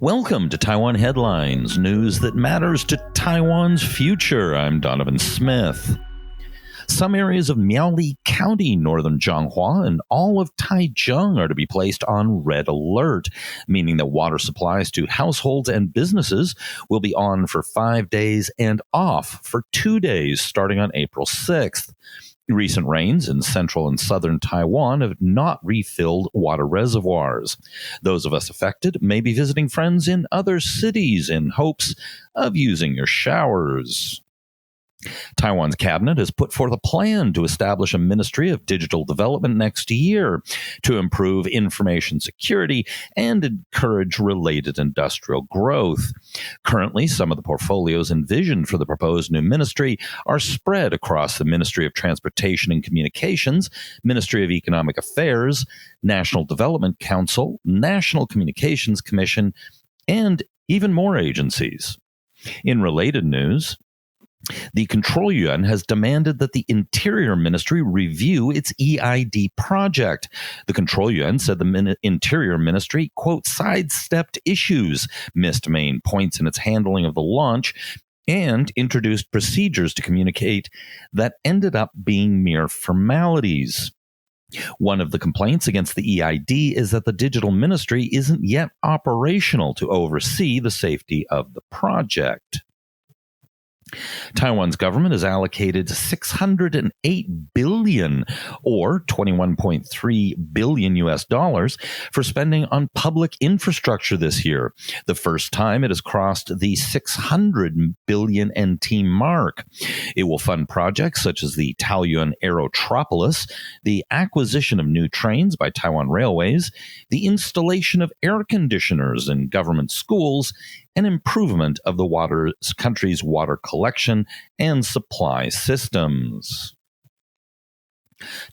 Welcome to Taiwan Headlines, news that matters to Taiwan's future. I'm Donovan Smith. Some areas of Miaoli County, northern Zhanghua, and all of Taichung are to be placed on red alert, meaning that water supplies to households and businesses will be on for 5 days and off for 2 days starting on April 6th. Recent rains in central and southern Taiwan have not refilled water reservoirs. Those of us affected may be visiting friends in other cities in hopes of using your showers. Taiwan's cabinet has put forth a plan to establish a Ministry of Digital Development next year to improve information security and encourage related industrial growth. Currently, some of the portfolios envisioned for the proposed new ministry are spread across the Ministry of Transportation and Communications, Ministry of Economic Affairs, National Development Council, National Communications Commission, and even more agencies. In related news, the Control Yuan has demanded that the Interior Ministry review its EID project. The Control Yuan said the Interior Ministry, quote, sidestepped issues, missed main points in its handling of the launch, and introduced procedures to communicate that ended up being mere formalities. One of the complaints against the EID is that the Digital Ministry isn't yet operational to oversee the safety of the project. Taiwan's government has allocated $608 billion, or $21.3 billion US dollars, for spending on public infrastructure this year, the first time it has crossed the 600 billion NT mark. It will fund projects such as the Taoyuan Aerotropolis, the acquisition of new trains by Taiwan Railways, the installation of air conditioners in government schools, and improvement of the country's water collection and supply systems.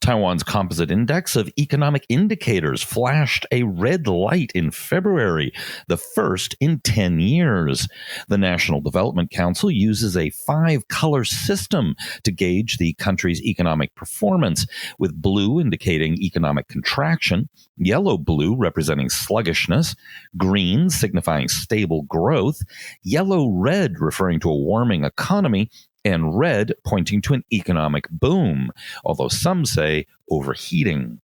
Taiwan's Composite Index of Economic Indicators flashed a red light in February, the first in 10 years. The National Development Council uses a 5-color system to gauge the country's economic performance, with blue indicating economic contraction, yellow-blue representing sluggishness, green signifying stable growth, yellow-red referring to a warming economy, and red pointing to an economic boom, although some say overheating.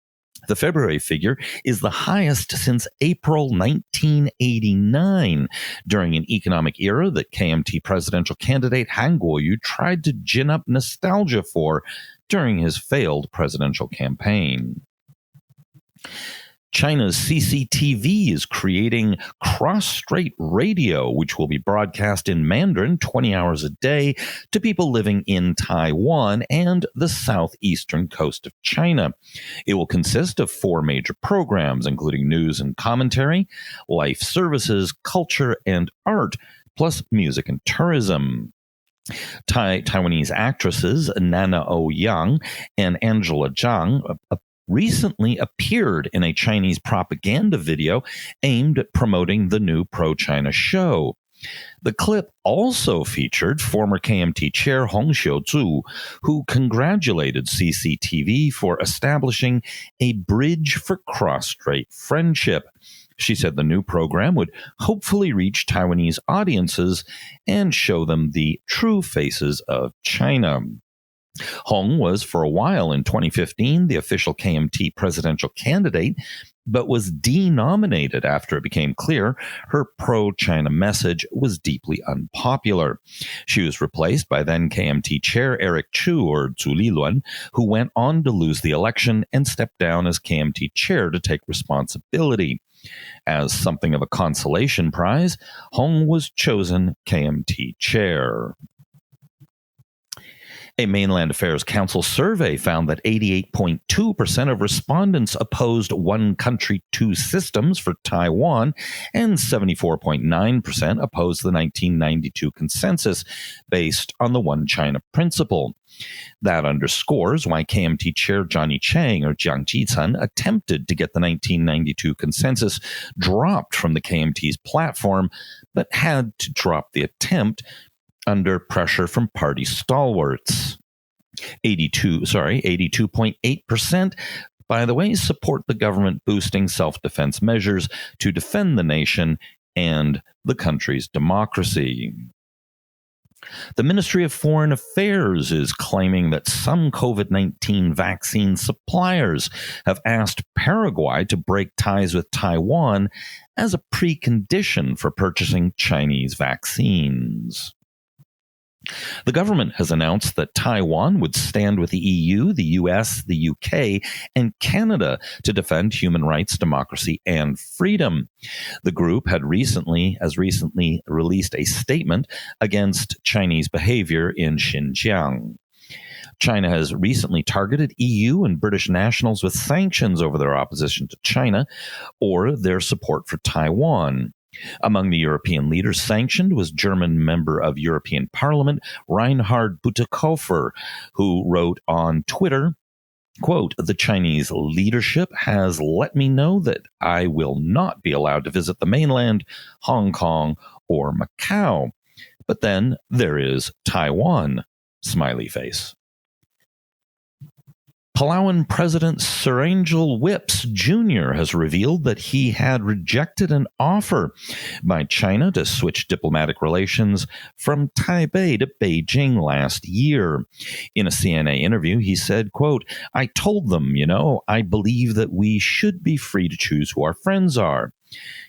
The February figure is the highest since April 1989, during an economic era that KMT presidential candidate Han Kuo-yu tried to gin up nostalgia for during his failed presidential campaign. China's CCTV is creating cross-strait radio, which will be broadcast in Mandarin 20 hours a day to people living in Taiwan and the southeastern coast of China. It will consist of 4 major programs, including news and commentary, life services, culture and art, plus music and tourism. Taiwanese actresses Nana Oh Yang and Angela Zhang recently appeared in a Chinese propaganda video aimed at promoting the new pro-China show. The clip also featured former KMT chair Hong Xiuzhu, who congratulated CCTV for establishing a bridge for cross-strait friendship. She said the new program would hopefully reach Taiwanese audiences and show them the true faces of China. Hong was for a while in 2015 the official KMT presidential candidate, but was denominated after it became clear her pro-China message was deeply unpopular. She was replaced by then KMT chair Eric Chu, or Zhu Liluan, who went on to lose the election and stepped down as KMT chair to take responsibility. As something of a consolation prize, Hong was chosen KMT chair. A Mainland Affairs Council survey found that 88.2% of respondents opposed one country, two systems for Taiwan, and 74.9% opposed the 1992 consensus based on the One China principle. That underscores why KMT chair Johnny Chang, or Jiang Jicun, attempted to get the 1992 consensus dropped from the KMT's platform, but had to drop the attempt under pressure from party stalwarts. 82.8%, by the way, support the government boosting self-defense measures to defend the nation and the country's democracy. The Ministry of Foreign Affairs is claiming that some COVID-19 vaccine suppliers have asked Paraguay to break ties with Taiwan as a precondition for purchasing Chinese vaccines. The government has announced that Taiwan would stand with the EU, the US, the UK, and Canada to defend human rights, democracy, and freedom. The group had recently released a statement against Chinese behavior in Xinjiang. China has recently targeted EU and British nationals with sanctions over their opposition to China or their support for Taiwan. Among the European leaders sanctioned was German member of European Parliament Reinhard Bütikofer, who wrote on Twitter, quote, "The Chinese leadership has let me know that I will not be allowed to visit the mainland, Hong Kong, or Macau. But then there is Taiwan." Smiley face. Palauan President Sir Angel Whips Jr. has revealed that he had rejected an offer by China to switch diplomatic relations from Taipei to Beijing last year. In a CNA interview, he said, quote, "I told them, I believe that we should be free to choose who our friends are."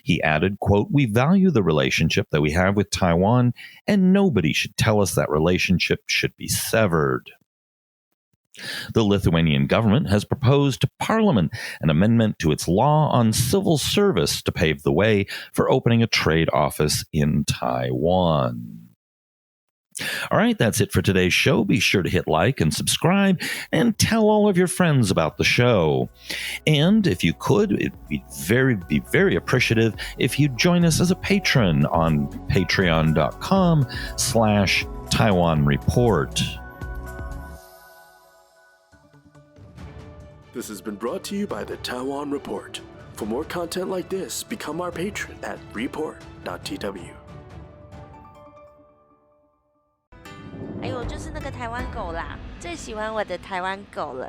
He added, quote, "We value the relationship that we have with Taiwan, and nobody should tell us that relationship should be severed." The Lithuanian government has proposed to Parliament an amendment to its law on civil service to pave the way for opening a trade office in Taiwan. All right, that's it for today's show. Be sure to hit like and subscribe and tell all of your friends about the show. And if you could, it'd be very appreciative if you'd join us as a patron on patreon.com/Taiwan Report. This has been brought to you by the Taiwan Report. For more content like this, become our patron at report.tw. 哎呦，就是那个台湾狗啦，最喜欢我的台湾狗了。